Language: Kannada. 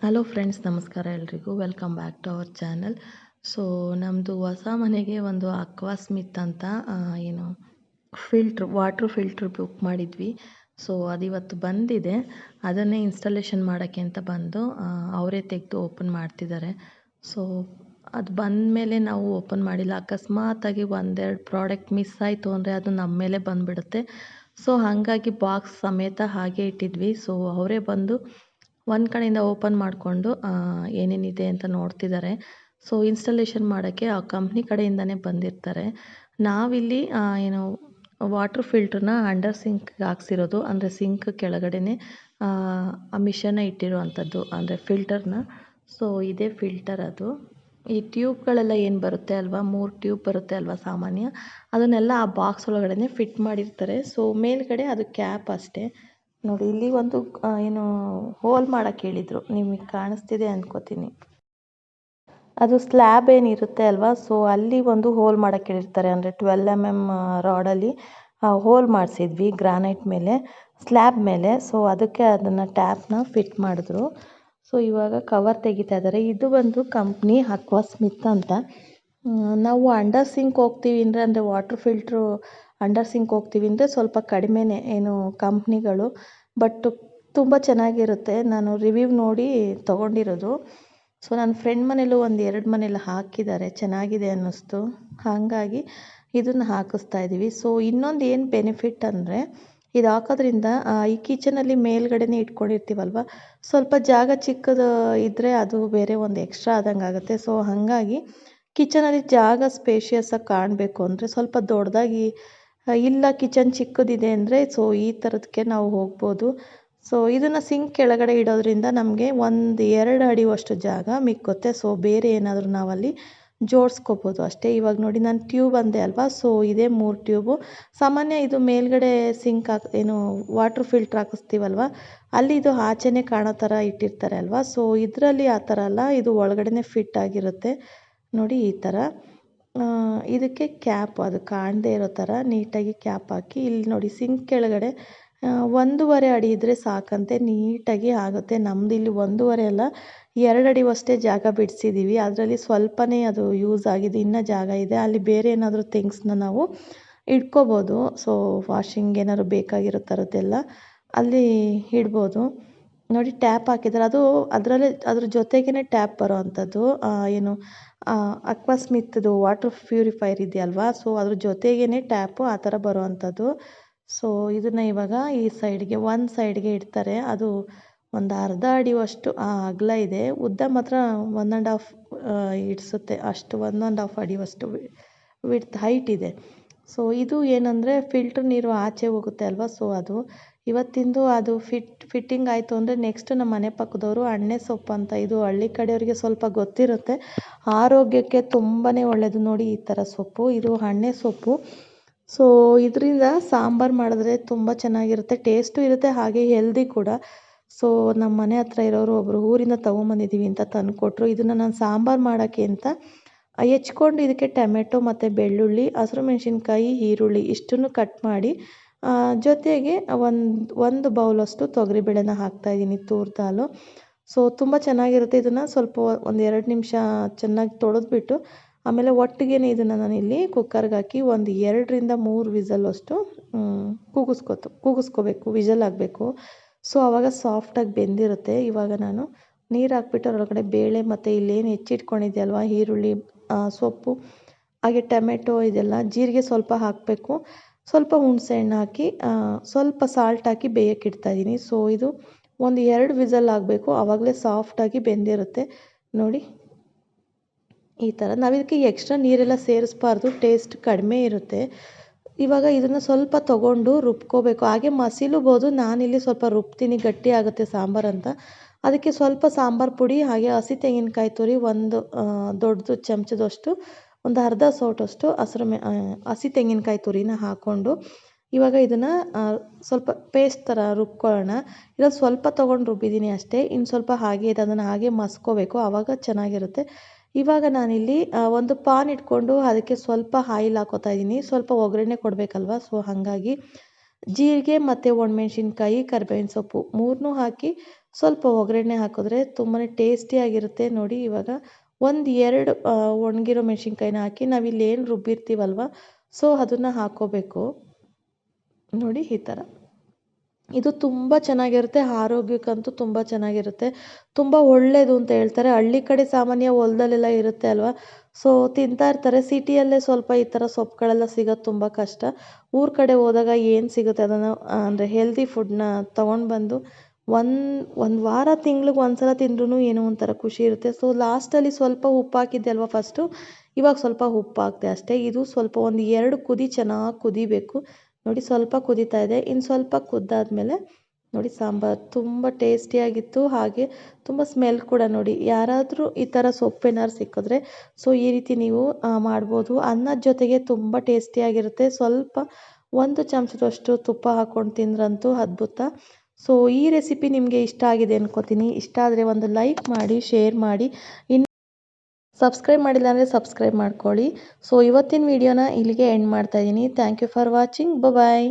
ಹಲೋ ಫ್ರೆಂಡ್ಸ್, ನಮಸ್ಕಾರ ಎಲ್ರಿಗೂ. Welcome back to our channel. So ನಮ್ಮದು ಹೊಸ ಮನೆಗೆ ಒಂದು ಅಕ್ವಾ ಸ್ಮಿತ್ ಅಂತ ಏನು ವಾಟರ್ ಫಿಲ್ಟ್ರ್ ಬುಕ್ ಮಾಡಿದ್ವಿ. ಸೊ ಅದಿವತ್ತು ಬಂದಿದೆ. ಅದನ್ನೇ ಇನ್ಸ್ಟಾಲೇಷನ್ ಮಾಡೋಕ್ಕೆ ಅಂತ ಬಂದು ಅವರೇ ತೆಗೆದು ಓಪನ್ ಮಾಡ್ತಿದ್ದಾರೆ. ಸೊ ಅದು ಬಂದ ಮೇಲೆ ನಾವು ಓಪನ್ ಮಾಡಿಲ್ಲ. ಅಕಸ್ಮಾತಾಗಿ ಒಂದೆರಡು ಪ್ರಾಡಕ್ಟ್ ಮಿಸ್ ಆಯಿತು ಅಂದರೆ ಅದು ನಮ್ಮ ಮೇಲೆ ಬಂದುಬಿಡುತ್ತೆ. ಸೊ ಹಾಗಾಗಿ ಬಾಕ್ಸ್ ಸಮೇತ ಹಾಗೆ ಇಟ್ಟಿದ್ವಿ. ಸೊ ಅವರೇ ಬಂದು ಒಂದು ಕಡೆಯಿಂದ ಓಪನ್ ಮಾಡಿಕೊಂಡು ಏನೇನಿದೆ ಅಂತ ನೋಡ್ತಿದ್ದಾರೆ. ಸೊ ಇನ್ಸ್ಟಾಲೇಷನ್ ಮಾಡೋಕ್ಕೆ ಆ ಕಂಪ್ನಿ ಕಡೆಯಿಂದನೇ ಬಂದಿರ್ತಾರೆ. ನಾವಿಲ್ಲಿ ಏನು ವಾಟರ್ ಫಿಲ್ಟ್ರನ್ನ ಅಂಡರ್ ಸಿಂಕ್ಗೆ ಹಾಕ್ಸಿರೋದು. ಅಂದರೆ ಸಿಂಕ್ ಕೆಳಗಡೆನೇ ಆ ಮಿಷನ್ನ ಇಟ್ಟಿರುವಂಥದ್ದು, ಅಂದರೆ ಫಿಲ್ಟರ್ನ. ಸೊ ಇದೇ ಫಿಲ್ಟರ್ ಅದು. ಈ ಟ್ಯೂಬ್ಗಳೆಲ್ಲ ಏನು ಬರುತ್ತೆ ಅಲ್ವಾ, 3 ಟ್ಯೂಬ್ ಬರುತ್ತೆ ಅಲ್ವಾ ಸಾಮಾನ್ಯ, ಅದನ್ನೆಲ್ಲ ಆ ಬಾಕ್ಸ್ ಒಳಗಡೆ ಫಿಟ್ ಮಾಡಿರ್ತಾರೆ. ಸೊ ಮೇಲ್ಗಡೆ ಅದು ಕ್ಯಾಪ್ ಅಷ್ಟೇ. ನೋಡಿ, ಇಲ್ಲಿ ಒಂದು ಏನು ಹೋಲ್ ಮಾಡೋಕ್ಕೆ ಹೇಳಿದರು. ನಿಮಗೆ ಕಾಣಿಸ್ತಿದೆ ಅನ್ಕೋತೀನಿ. ಅದು ಸ್ಲ್ಯಾಬ್ ಏನಿರುತ್ತೆ ಅಲ್ವಾ, ಸೊ ಅಲ್ಲಿ ಒಂದು ಹೋಲ್ ಮಾಡೋಕ್ಕೆ ಹೇಳಿರ್ತಾರೆ. ಅಂದರೆ 12 ರಾಡಲ್ಲಿ ಹೋಲ್ ಮಾಡಿಸಿದ್ವಿ ಗ್ರಾನೈಟ್ ಮೇಲೆ, ಸ್ಲ್ಯಾಬ್ ಮೇಲೆ. ಸೊ ಅದಕ್ಕೆ ಅದನ್ನು ಟ್ಯಾಪ್ನ ಫಿಟ್ ಮಾಡಿದ್ರು. ಸೊ ಇವಾಗ ಕವರ್ ತೆಗಿತಾ ಇದ್ದಾರೆ. ಇದು ಬಂದು ಕಂಪ್ನಿ ಅಕ್ವಾ ಸ್ಮಿತ್ ಅಂತ. ನಾವು ಅಂಡರ್ ಸಿಂಕ್ ಹೋಗ್ತೀವಿ ಅಂದರೆ ವಾಟರ್ ಫಿಲ್ಟ್ರು ಅಂಡರ್ ಸಿಂಕ್ ಹೋಗ್ತೀವಿ ಅಂದರೆ ಸ್ವಲ್ಪ ಕಡಿಮೆನೇ ಏನು ಕಂಪ್ನಿಗಳು, ಬಟ್ ತುಂಬ ಚೆನ್ನಾಗಿರುತ್ತೆ. ನಾನು ರಿವ್ಯೂ ನೋಡಿ ತೊಗೊಂಡಿರೋದು. ಸೊ ನನ್ನ ಫ್ರೆಂಡ್ ಮನೇಲೂ ಒಂದು 2 ಮನೇಲಿ ಹಾಕಿದ್ದಾರೆ, ಚೆನ್ನಾಗಿದೆ ಅನ್ನಿಸ್ತು. ಹಾಗಾಗಿ ಇದನ್ನು ಹಾಕಿಸ್ತಾ ಇದ್ದೀವಿ. ಸೊ ಇನ್ನೊಂದು ಏನು ಬೆನಿಫಿಟ್ ಅಂದರೆ, ಇದು ಹಾಕೋದ್ರಿಂದ ಈ ಕಿಚನಲ್ಲಿ ಮೇಲ್ಗಡೆನೇ ಇಟ್ಕೊಂಡಿರ್ತೀವಲ್ವ, ಸ್ವಲ್ಪ ಜಾಗ ಚಿಕ್ಕದು ಇದ್ದರೆ ಅದು ಬೇರೆ ಒಂದು ಎಕ್ಸ್ಟ್ರಾ ಆದಂಗೆ ಆಗುತ್ತೆ. ಸೊ ಹಾಗಾಗಿ ಕಿಚನಲ್ಲಿ ಜಾಗ ಸ್ಪೇಷಿಯಸ್ಸಾಗಿ ಕಾಣಬೇಕು ಅಂದರೆ ಸ್ವಲ್ಪ ದೊಡ್ಡದಾಗಿ, ಇಲ್ಲ ಕಿಚನ್ ಚಿಕ್ಕದಿದೆ ಅಂದರೆ ಸೊ ಈ ಥರದಕ್ಕೆ ನಾವು ಹೋಗ್ಬೋದು. ಸೊ ಇದನ್ನು ಸಿಂಕ್ ಕೆಳಗಡೆ ಇಡೋದ್ರಿಂದ ನಮಗೆ 1-2 ಅಡಿವಷ್ಟು ಜಾಗ ಮಿಕ್ಕುತ್ತೆ. ಸೊ ಬೇರೆ ಏನಾದರೂ ನಾವಲ್ಲಿ ಜೋಡಿಸ್ಕೋಬೋದು ಅಷ್ಟೇ. ಇವಾಗ ನೋಡಿ, ನಾನು ಟ್ಯೂಬ್ ಅಂದೆ ಅಲ್ವಾ, ಸೊ ಇದೇ 3 ಟ್ಯೂಬು. ಸಾಮಾನ್ಯ ಇದು ಮೇಲ್ಗಡೆ ಸಿಂಕ್ ಏನು ವಾಟರ್ ಫಿಲ್ಟ್ರ್ ಹಾಕಿಸ್ತೀವಲ್ವ, ಅಲ್ಲಿ ಇದು ಆಚೆನೇ ಕಾಣೋ ಥರ ಇಟ್ಟಿರ್ತಾರೆ ಅಲ್ವಾ. ಸೊ ಇದರಲ್ಲಿ ಆ ಥರ ಅಲ್ಲ, ಇದು ಒಳಗಡೆ ಫಿಟ್ ಆಗಿರುತ್ತೆ. ನೋಡಿ ಈ ಥರ. ಇದಕ್ಕೆ ಕ್ಯಾಪ್, ಅದು ಕಾಣದೇ ಇರೋ ಥರ ನೀಟಾಗಿ ಕ್ಯಾಪ್ ಹಾಕಿ, ಇಲ್ಲಿ ನೋಡಿ ಸಿಂಕ್ ಕೆಳಗಡೆ 1.5 ಅಡಿ ಇದ್ದರೆ ಸಾಕಂತೆ, ನೀಟಾಗಿ ಆಗುತ್ತೆ. ನಮ್ಮದು ಇಲ್ಲಿ 1.5 ಅಲ್ಲ, 2 ಅಡಿವಷ್ಟೇ ಜಾಗ ಬಿಡಿಸಿದ್ದೀವಿ. ಅದರಲ್ಲಿ ಸ್ವಲ್ಪನೇ ಅದು ಯೂಸ್ ಆಗಿದೆ, ಇನ್ನೂ ಜಾಗ ಇದೆ. ಅಲ್ಲಿ ಬೇರೆ ಏನಾದರೂ ಥಿಂಗ್ಸ್ನ ನಾವು ಇಟ್ಕೋಬೋದು. ಸೊ ವಾಷಿಂಗ್ ಏನಾದ್ರು ಬೇಕಾಗಿರೋ ಥರದ್ದೆಲ್ಲ ಅಲ್ಲಿ ಇಡ್ಬೋದು. ನೋಡಿ ಟ್ಯಾಪ್ ಹಾಕಿದ್ದಾರೆ. ಅದು ಅದ್ರ ಜೊತೆಗೇ ಟ್ಯಾಪ್ ಬರೋ ಅಂಥದ್ದು. ಏನು ಅಕ್ವಾ ಸ್ಮಿತ್ದು ವಾಟರ್ ಪ್ಯೂರಿಫೈರ್ ಇದೆಯಲ್ವಾ, ಸೊ ಅದ್ರ ಜೊತೆಗೇ ಟ್ಯಾಪು ಆ ಥರ ಬರೋ ಅಂಥದ್ದು. ಸೊ ಇದನ್ನು ಇವಾಗ ಈ ಸೈಡ್ಗೆ, ಒಂದು ಸೈಡ್ಗೆ ಇಡ್ತಾರೆ. ಅದು ಒಂದು ಅರ್ಧ ಅಡಿವಷ್ಟು ಅಗಲ ಇದೆ, ಉದ್ದ ಮಾತ್ರ 1.5 ಇಡಿಸುತ್ತೆ ಅಷ್ಟು. 1.5 ಅಡಿವಷ್ಟು ಹೈಟ್ ಇದೆ. ಸೊ ಇದು ಏನಂದರೆ ಫಿಲ್ಟ್ರ್ ನೀರು ಆಚೆ ಹೋಗುತ್ತೆ ಅಲ್ವಾ, ಸೊ ಅದು ಇವತ್ತಿಂದು ಅದು ಫಿಟ್ಟಿಂಗ್ ಆಯಿತು ಅಂದರೆ ನೆಕ್ಸ್ಟ್ ನಮ್ಮ ಮನೆ ಪಕ್ಕದವರು ಅಣ್ಣೆ ಸೊಪ್ಪು ಅಂತ, ಇದು ಹಳ್ಳಿ ಕಡೆಯವರಿಗೆ ಸ್ವಲ್ಪ ಗೊತ್ತಿರುತ್ತೆ, ಆರೋಗ್ಯಕ್ಕೆ ತುಂಬಾ ಒಳ್ಳೆಯದು. ನೋಡಿ ಈ ಥರ ಸೊಪ್ಪು, ಇದು ಅಣ್ಣೆ ಸೊಪ್ಪು. ಸೊ ಇದರಿಂದ ಸಾಂಬಾರು ಮಾಡಿದ್ರೆ ತುಂಬ ಚೆನ್ನಾಗಿರುತ್ತೆ, ಟೇಸ್ಟು ಇರುತ್ತೆ, ಹಾಗೆ ಹೆಲ್ದಿ ಕೂಡ. ಸೊ ನಮ್ಮ ಮನೆ ಹತ್ರ ಇರೋರು ಒಬ್ಬರು ಊರಿಂದ ತೊಗೊಂಬಂದಿದ್ದೀವಿ ಅಂತ ತಂದುಕೊಟ್ರು. ಇದನ್ನು ನಾನು ಸಾಂಬಾರು ಮಾಡೋಕ್ಕೆ ಅಂತ ಹೆಚ್ಕೊಂಡು ಇದಕ್ಕೆ ಟೊಮೆಟೊ ಮತ್ತು ಬೆಳ್ಳುಳ್ಳಿ, ಹಸಿರು ಮೆಣಸಿನ್ಕಾಯಿ, ಈರುಳ್ಳಿ ಇಷ್ಟನ್ನು ಕಟ್ ಮಾಡಿ, ಜೊತೆಗೆ ಒಂದು ಬೌಲಷ್ಟು ತೊಗರಿಬೇಳೆನ ಹಾಕ್ತಾಯಿದ್ದೀನಿ, ತೂರ್ ದಾಲು. ಸೊ ತುಂಬ ಚೆನ್ನಾಗಿರುತ್ತೆ. ಇದನ್ನು ಸ್ವಲ್ಪ 1-2 ನಿಮಿಷ ಚೆನ್ನಾಗಿ ತೊಳೆದ್ಬಿಟ್ಟು ಆಮೇಲೆ ಒಟ್ಟಿಗೆ ಇದನ್ನು ನಾನಿಲ್ಲಿ ಕುಕ್ಕರ್ಗೆ ಹಾಕಿ 2-3 ವಿಸಲ್ ಅಷ್ಟು ಕೂಗಿಸ್ಕೋಬೇಕು, ವಿಸಲ್ ಆಗಬೇಕು. ಸೊ ಆವಾಗ ಸಾಫ್ಟಾಗಿ ಬೆಂದಿರುತ್ತೆ. ಇವಾಗ ನಾನು ನೀರು ಹಾಕ್ಬಿಟ್ಟು ಅದರೊಳಗಡೆ ಬೇಳೆ ಮತ್ತು ಇಲ್ಲೇನು ಹೆಚ್ಚಿಟ್ಕೊಂಡಿದ್ದೆ ಈರುಳ್ಳಿ, ಸೊಪ್ಪು, ಹಾಗೆ ಟೊಮೆಟೊ, ಇದೆಲ್ಲ ಜೀರಿಗೆ ಸ್ವಲ್ಪ ಹಾಕಬೇಕು, ಸ್ವಲ್ಪ ಹುಣಸೆ ಹಣ್ಣು ಹಾಕಿ ಸ್ವಲ್ಪ ಸಾಲ್ಟ್ ಹಾಕಿ ಬೇಯಕ್ಕೆ ಇಡ್ತಾಯಿದ್ದೀನಿ. ಸೊ ಇದು 1-2 ವಿಸಲ್ ಆಗಬೇಕು, ಆವಾಗಲೇ ಸಾಫ್ಟಾಗಿ ಬೆಂದಿರುತ್ತೆ. ನೋಡಿ ಈ ಥರ. ನಾವಿದಕ್ಕೆ ಎಕ್ಸ್ಟ್ರಾ ನೀರೆಲ್ಲ ಸೇರಿಸ್ಬಾರ್ದು, ಟೇಸ್ಟ್ ಕಡಿಮೆ ಇರುತ್ತೆ. ಇವಾಗ ಇದನ್ನು ಸ್ವಲ್ಪ ತೊಗೊಂಡು ರುಬ್ಕೋಬೇಕು. ಹಾಗೆ ಮಸಿಲುಬೋದು, ನಾನಿಲ್ಲಿ ಸ್ವಲ್ಪ ರುಬ್ತೀನಿ, ಗಟ್ಟಿ ಆಗುತ್ತೆ ಸಾಂಬಾರು ಅಂತ. ಅದಕ್ಕೆ ಸ್ವಲ್ಪ ಸಾಂಬಾರು ಪುಡಿ, ಹಾಗೆ ಹಸಿ ತೆಂಗಿನಕಾಯಿ ತುರಿ ಒಂದು ದೊಡ್ಡದು ಚಮಚದಷ್ಟು, ಒಂದು ಅರ್ಧ ಸೌಟಷ್ಟು ಹಸಿ ತೆಂಗಿನಕಾಯಿ ತುರಿನ ಹಾಕ್ಕೊಂಡು ಇವಾಗ ಇದನ್ನು ಸ್ವಲ್ಪ ಪೇಸ್ಟ್ ಥರ ರುಬ್ಕೊಳ್ಳೋಣ. ಇವಾಗ ಸ್ವಲ್ಪ ತೊಗೊಂಡು ರುಬ್ಬಿದ್ದೀನಿ ಅಷ್ಟೇ, ಇನ್ನು ಸ್ವಲ್ಪ ಹಾಗೆ ಇದೆ, ಅದನ್ನು ಹಾಗೆ ಮಸ್ಕೋಬೇಕು, ಆವಾಗ ಚೆನ್ನಾಗಿರುತ್ತೆ. ಇವಾಗ ನಾನಿಲ್ಲಿ ಒಂದು ಪಾನ್ ಇಟ್ಕೊಂಡು ಅದಕ್ಕೆ ಸ್ವಲ್ಪ ಆಯಿಲ್ ಹಾಕೋತಾ ಇದ್ದೀನಿ. ಸ್ವಲ್ಪ ಒಗ್ಗರಣೆ ಕೊಡಬೇಕಲ್ವ, ಸೊ ಹಾಗಾಗಿ ಜೀರಿಗೆ ಮತ್ತು ಒಣಮೆಣ್ಸಿನ್ಕಾಯಿ, ಕರಿಬೇವಿನ ಸೊಪ್ಪು 3 ಹಾಕಿ ಸ್ವಲ್ಪ ಒಗ್ಗರಣೆ ಹಾಕಿದ್ರೆ ತುಂಬಾ ಟೇಸ್ಟಿಯಾಗಿರುತ್ತೆ. ನೋಡಿ ಇವಾಗ 2 ಒಣಗಿರೋ ಮೆಣಸಿನ್ಕಾಯಿನ ಹಾಕಿ ನಾವಿಲ್ಲಿ ಏನು ರುಬ್ಬಿರ್ತೀವಲ್ವ, ಸೊ ಅದನ್ನು ಹಾಕ್ಕೋಬೇಕು. ನೋಡಿ ಈ ಥರ. ಇದು ತುಂಬ ಚೆನ್ನಾಗಿರುತ್ತೆ, ಆರೋಗ್ಯಕ್ಕಂತೂ ತುಂಬ ಚೆನ್ನಾಗಿರುತ್ತೆ, ತುಂಬ ಒಳ್ಳೆಯದು ಅಂತ ಹೇಳ್ತಾರೆ. ಹಳ್ಳಿ ಕಡೆ ಸಾಮಾನ್ಯ ಹೊಲದಲ್ಲೆಲ್ಲ ಇರುತ್ತೆ ಅಲ್ವಾ, ಸೊ ತಿಂತಾ ಇರ್ತಾರೆ. ಸಿಟಿಯಲ್ಲೇ ಸ್ವಲ್ಪ ಈ ಥರ ಸೊಪ್ಪುಗಳೆಲ್ಲ ಸಿಗೋದು ತುಂಬ ಕಷ್ಟ. ಊರ ಕಡೆ ಹೋದಾಗ ಏನು ಸಿಗುತ್ತೆ ಅದನ್ನು ಅಂದರೆ ಹೆಲ್ದಿ ಫುಡ್ನ ತೊಗೊಂಡು ಬಂದು ಒಂದು ವಾರ ತಿಂಗ್ಳಿಗೆ ಒಂದ್ಸಲ ತಿಂದ್ರೂ ಏನೋ ಒಂಥರ ಖುಷಿ ಇರುತ್ತೆ. ಸೊ ಲಾಸ್ಟಲ್ಲಿ ಸ್ವಲ್ಪ ಉಪ್ಪು ಹಾಕಿದ್ದೆ ಅಲ್ವಾ ಫಸ್ಟು, ಇವಾಗ ಸ್ವಲ್ಪ ಉಪ್ಪು ಹಾಕಿದೆ ಅಷ್ಟೇ. ಇದು ಸ್ವಲ್ಪ 2 ಕುದಿ ಚೆನ್ನಾಗಿ ಕುದಿಬೇಕು. ನೋಡಿ ಸ್ವಲ್ಪ ಕುದೀತಾ ಇದೆ. ಇನ್ನು ಸ್ವಲ್ಪ ಕುದ್ದಾದ್ಮೇಲೆ ನೋಡಿ ಸಾಂಬಾರು ತುಂಬ ಟೇಸ್ಟಿಯಾಗಿತ್ತು, ಹಾಗೆ ತುಂಬ ಸ್ಮೆಲ್ ಕೂಡ. ನೋಡಿ ಯಾರಾದರೂ ಈ ಥರ ಸೊಪ್ಪೇನಾದ್ರು ಸಿಕ್ಕಿದ್ರೆ ಸೊ ಈ ರೀತಿ ನೀವು ಮಾಡ್ಬೋದು. ಅನ್ನದ ಜೊತೆಗೆ ತುಂಬ ಟೇಸ್ಟಿಯಾಗಿರುತ್ತೆ. ಸ್ವಲ್ಪ 1 ಚಮಚದಷ್ಟು ತುಪ್ಪ ಹಾಕ್ಕೊಂಡು ತಿಂದ್ರಂತೂ ಅದ್ಭುತ. ಸೊ ಈ ರೆಸಿಪಿ ನಿಮಗೆ ಇಷ್ಟ ಆಗಿದೆ ಅನ್ಕೋತೀನಿ. ಇಷ್ಟ ಆದರೆ ಒಂದು ಲೈಕ್ ಮಾಡಿ, ಶೇರ್ ಮಾಡಿ, ಇನ್ನು ಸಬ್ಸ್ಕ್ರೈಬ್ ಮಾಡಿಲ್ಲ ಅಂದರೆ ಸಬ್ಸ್ಕ್ರೈಬ್ ಮಾಡ್ಕೊಳ್ಳಿ. ಸೊ ಇವತ್ತಿನ ವಿಡಿಯೋನ ಇಲ್ಲಿಗೆ ಎಂಡ್ ಮಾಡ್ತಾಯಿದ್ದೀನಿ. Thank you for watching. Bye.